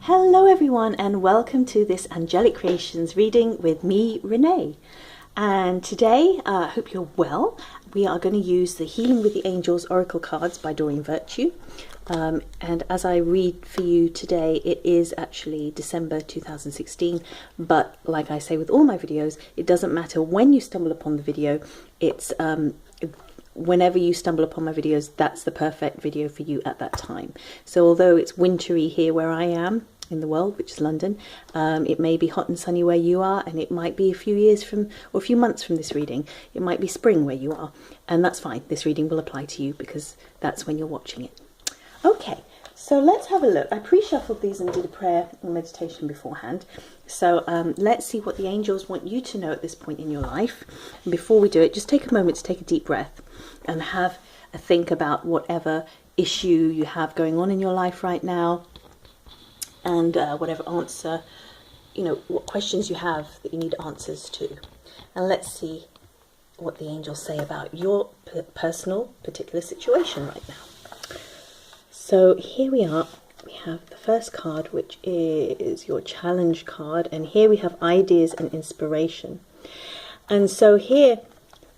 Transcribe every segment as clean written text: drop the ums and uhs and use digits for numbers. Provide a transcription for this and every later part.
Hello everyone and welcome to this Angelic Creations reading with me, Renee. And today, I hope you're well. We are going to use the Healing with the Angels Oracle cards by Doreen Virtue. And as I read for you today, it is actually December 2016. But like I say with all my videos, it doesn't matter when you stumble upon the video. It's whenever you stumble upon my videos, that's the perfect video for you at that time. So although it's wintry here where I am in the world, which is London, it may be hot and sunny where you are, and it might be a few years from, or a few months from this reading, it might be spring where you are, and that's fine. This reading will apply to you because that's when you're watching it. Okay, so let's have a look. I pre-shuffled these and did a prayer and meditation beforehand. So let's see what the angels want you to know at this point in your life. And before we do it, just take a moment to take a deep breath and have a think about whatever issue you have going on in your life right now, and whatever answer, what questions you have that you need answers to. And let's see what the angels say about your personal particular situation right now. So here we are. We have the first card, which is your challenge card, and here we have ideas and inspiration. And so here,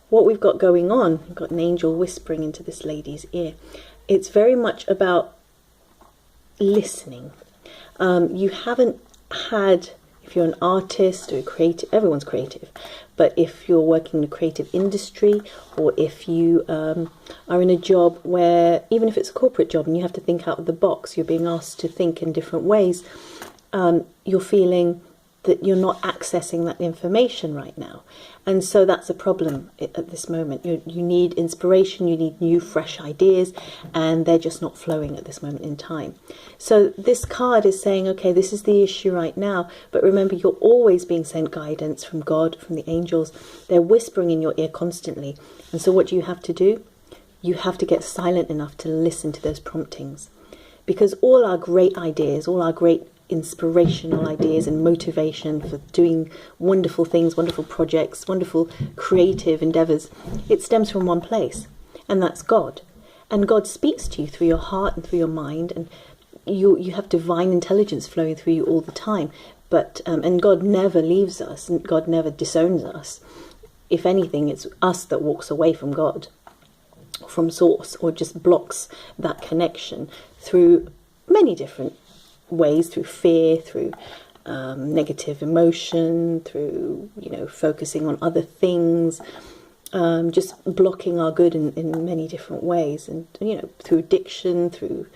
what we've got going on, we've got an angel whispering into this lady's ear. It's very much about listening. You haven't had, if you're an artist or a creative, everyone's creative, but if you're working in a creative industry, or if you are in a job where, even if it's a corporate job and you have to think out of the box, you're being asked to think in different ways, you're feeling that you're not accessing that information right now. And so that's a problem at this moment. You need inspiration, you need new, fresh ideas, and they're just not flowing at this moment in time. So this card is saying, okay, this is the issue right now, but remember, you're always being sent guidance from God, from the angels. They're whispering in your ear constantly. And so what do you have to do? You have to get silent enough to listen to those promptings. Because all our great ideas, all our great inspirational ideas and motivation for doing wonderful things, wonderful projects, wonderful creative endeavors, it stems from one place, and that's God. And God speaks to you through your heart and through your mind, and you have divine intelligence flowing through you all the time. But and God never leaves us, and God never disowns us. If anything, it's us that walks away from God, from source, or just blocks that connection through many different ways, through fear, through negative emotion, through focusing on other things, just blocking our good in many different ways, and through addiction, through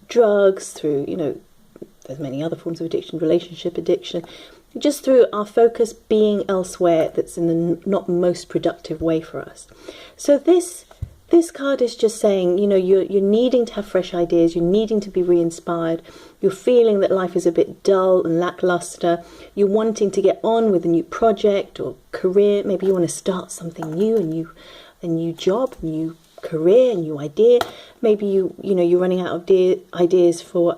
drugs, through there's many other forms of addiction, relationship addiction, just through our focus being elsewhere that's in the not most productive way for us. So this card is just saying, you're needing to have fresh ideas, you're needing to be re-inspired, you're feeling that life is a bit dull and lackluster, you're wanting to get on with a new project or career, maybe you want to start something new, a new job, a new career, a new idea, maybe you're running out of ideas for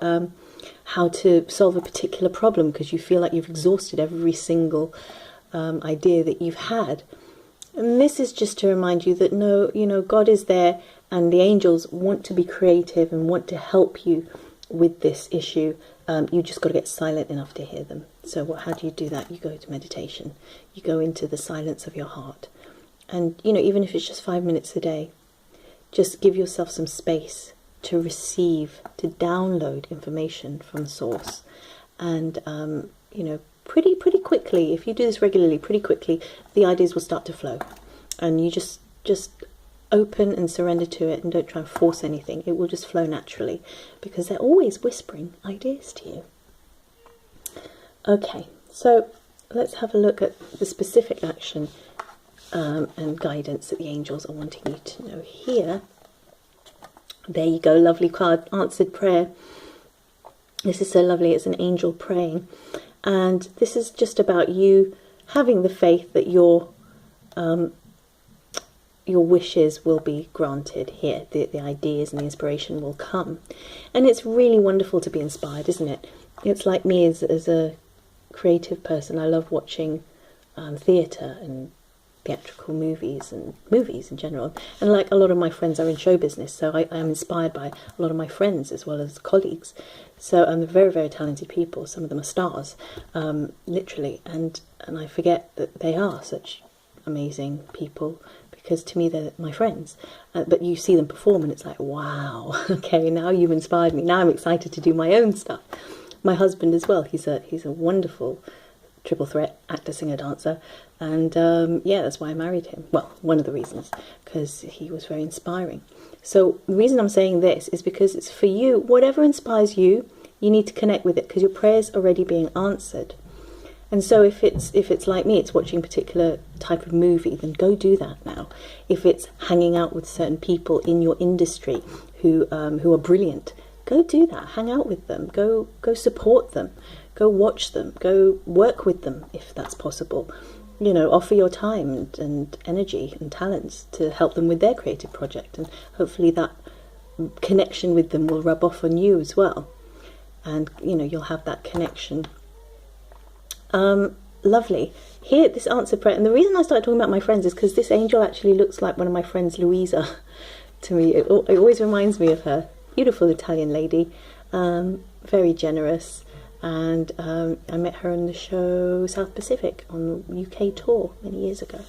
how to solve a particular problem because you feel like you've exhausted every single idea that you've had. And this is just to remind you that no, God is there, and the angels want to be creative and want to help you with this issue. You just got to get silent enough to hear them. So how do you do that? You go to meditation. You go into the silence of your heart. And, even if it's just 5 minutes a day, just give yourself some space to receive, to download information from source. And, pretty quickly, if you do this regularly, pretty quickly, the ideas will start to flow. And you just open and surrender to it, and don't try and force anything. It will just flow naturally, because they're always whispering ideas to you. Okay, so let's have a look at the specific action and guidance that the angels are wanting you to know here. There you go, lovely card, answered prayer. This is so lovely. It's an angel praying. And this is just about you having the faith that your wishes will be granted here. The ideas and the inspiration will come. And it's really wonderful to be inspired, isn't it? It's like me as a creative person. I love watching theatre and theatrical movies and movies in general. And like a lot of my friends are in show business, so I am inspired by a lot of my friends as well as colleagues. So they're very, very talented people. Some of them are stars, literally. And I forget that they are such amazing people, because to me they're my friends. But you see them perform and it's like, wow, okay, now you've inspired me. Now I'm excited to do my own stuff. My husband as well, he's a wonderful triple threat actor, singer, dancer, and yeah, that's why I married him. Well, one of the reasons, because he was very inspiring. So the reason I'm saying this is because it's for you. Whatever inspires you, you need to connect with it, because your prayer's already being answered. And so if it's like me, it's watching a particular type of movie, then go do that now. If it's hanging out with certain people in your industry who are brilliant, go do that. Hang out with them. Go support them. Go watch them. Go work with them if that's possible. You know, offer your time and energy and talents to help them with their creative project, and hopefully that connection with them will rub off on you as well. And you know, you'll have that connection. Lovely. Here, this answer prayer, and the reason I started talking about my friends is because this angel actually looks like one of my friends, Louisa, to me. It always reminds me of her. Beautiful Italian lady, very generous, and I met her on the show South Pacific on the UK tour many years ago,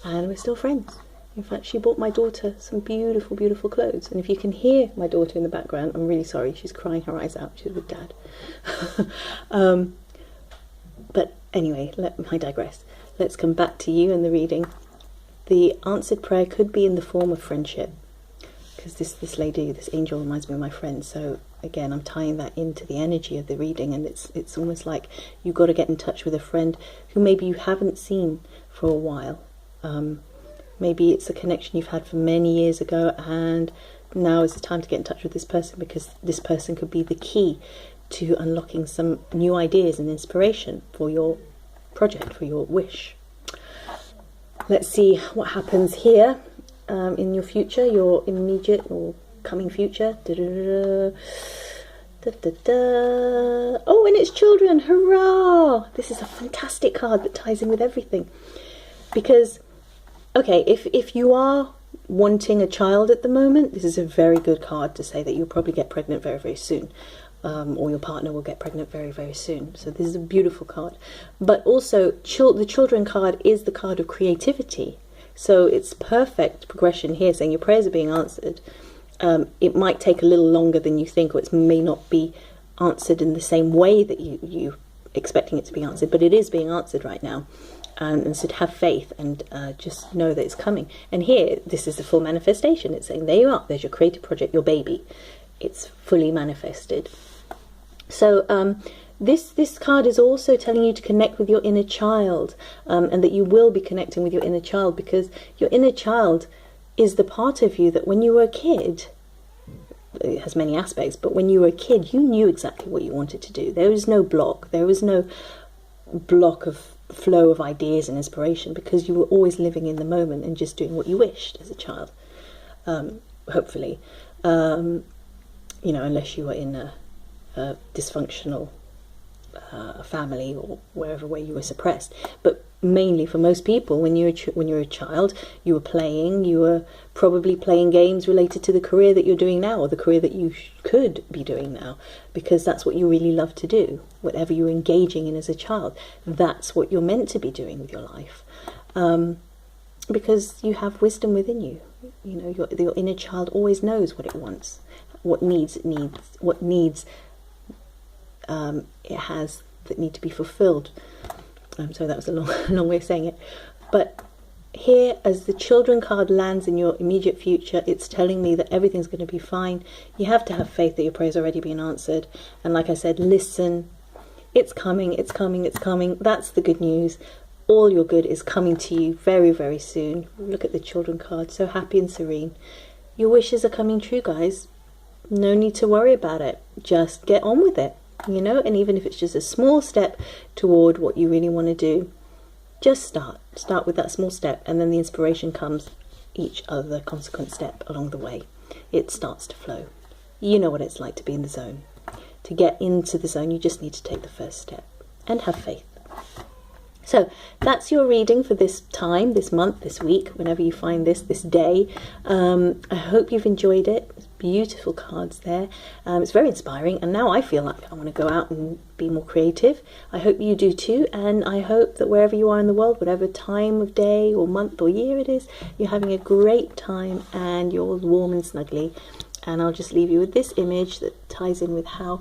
and we're still friends. In fact, she bought my daughter some beautiful, beautiful clothes, and if you can hear my daughter in the background, I'm really sorry, she's crying her eyes out. She's with Dad. But anyway, I digress. Let's come back to you and the reading. The answered prayer could be in the form of friendship, because this lady, this angel, reminds me of my friend. So again, I'm tying that into the energy of the reading, and it's almost like you've got to get in touch with a friend who maybe you haven't seen for a while. Maybe it's a connection you've had from many years ago, and now is the time to get in touch with this person, because this person could be the key to unlocking some new ideas and inspiration for your project, for your wish. Let's see what happens here in your future, your immediate or coming future. Oh, and it's children, hurrah! This is a fantastic card that ties in with everything. Because, okay, if you are wanting a child at the moment, this is a very good card to say that you'll probably get pregnant very, very soon. Or your partner will get pregnant very, very soon. So this is a beautiful card. But also, the children card is the card of creativity. So it's perfect progression here, saying your prayers are being answered. It might take a little longer than you think, or it may not be answered in the same way that you expecting it to be answered, but it is being answered right now. And so have faith and just know that it's coming. And here, this is the full manifestation. It's saying, there you are. There's your creative project, your baby. It's fully manifested. So this card is also telling you to connect with your inner child, and that you will be connecting with your inner child, because your inner child is the part of you that when you were a kid, it has many aspects, but when you were a kid, you knew exactly what you wanted to do. There was no block. There was no block of flow of ideas and inspiration, because you were always living in the moment and just doing what you wished as a child, hopefully. You know, unless you were in a dysfunctional family or wherever where you were suppressed. But mainly for most people, when you were a child, you were probably playing games related to the career that you're doing now, or the career that you could be doing now, because that's what you really love to do. Whatever you're engaging in as a child, that's what you're meant to be doing with your life, because you have wisdom within you. You know, your inner child always knows what it wants, what needs it has that need to be fulfilled. So that was a long way of saying it. But here, as the children card lands in your immediate future, it's telling me that everything's going to be fine. You have to have faith that your prayer's already been answered. And like I said, listen. It's coming, it's coming, it's coming. That's the good news. All your good is coming to you very, very soon. Look at the children card, so happy and serene. Your wishes are coming true, guys. No need to worry about it. Just get on with it, you know. And even if it's just a small step toward what you really want to do, just start with that small step, and then the inspiration comes each other consequent step along the way. It starts to flow. You know what it's like to be in the zone. To get into the zone, you just need to take the first step and have faith. So that's your reading for this time, this month, this week, whenever you find this day. I hope you've enjoyed it. It's beautiful cards there. It's very inspiring, and now I feel like I want to go out and be more creative. I hope you do too, and I hope that wherever you are in the world, whatever time of day or month or year it is, you're having a great time and you're warm and snuggly. And I'll just leave you with this image that ties in with how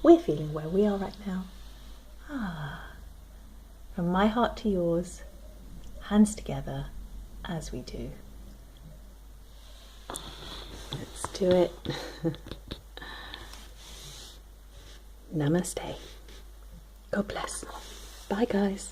we're feeling where we are right now. From my heart to yours, hands together as we do. Let's do it. Namaste. God bless. Bye, guys.